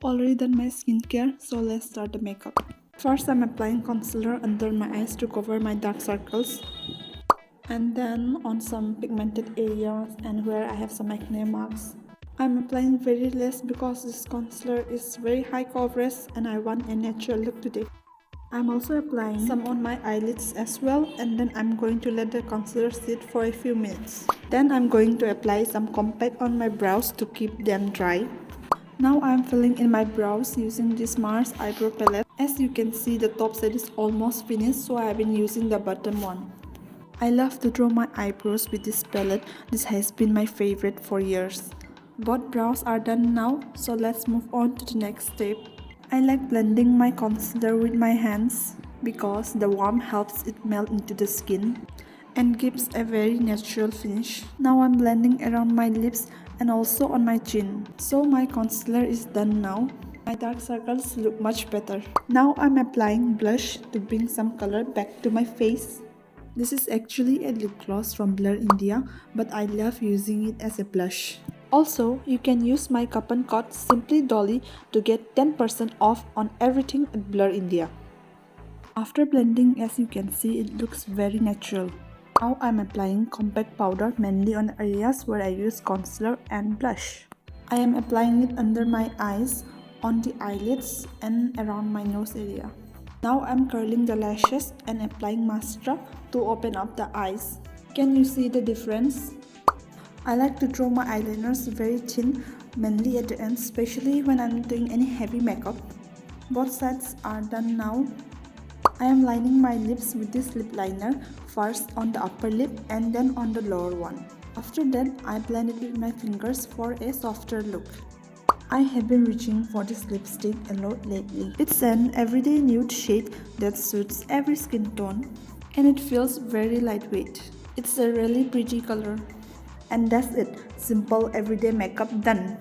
Already done my skincare, so let's start the makeup. First, I'm applying concealer under my eyes to cover my dark circles, and then on some pigmented areas and where I have some acne marks. I'm applying very less because this concealer is very high coverage and I want a natural look today. I'm also applying some on my eyelids as well, and then I'm going to let the concealer sit for a few minutes. Then I'm going to apply some compact on my brows to keep them dry. Now I'm filling in my brows using this Mars eyebrow palette. As you can see, the top set is almost finished, so I have been using the bottom one. I love to draw my eyebrows with this palette. This has been my favorite for years. Both brows are done now, so let's move on to the next step. I like blending my concealer with my hands because the warmth helps it melt into the skin and gives a very natural finish. Now I'm blending around my lips and also on my chin. So my concealer is done now. My dark circles look much better. Now I'm applying blush to bring some color back to my face. This is actually a lip gloss from Blur India, but I love using it as a blush. Also, you can use my coupon code Simply Dolly to get 10% off on everything at Blur India. After blending, as you can see, it looks very natural. Now I'm applying compact powder mainly on areas where I use concealer and blush. I am applying it under my eyes, on the eyelids and around my nose area. Now I'm curling the lashes and applying mascara to open up the eyes. Can you see the difference? I like to draw my eyeliners very thin, mainly at the end, especially when I'm doing any heavy makeup. Both sides are done now. I am lining my lips with this lip liner, first on the upper lip and then on the lower one. After that, I blend it with my fingers for a softer look. I have been reaching for this lipstick a lot lately. It's an everyday nude shade that suits every skin tone and it feels very lightweight. It's a really pretty color. And that's it. Simple everyday makeup done.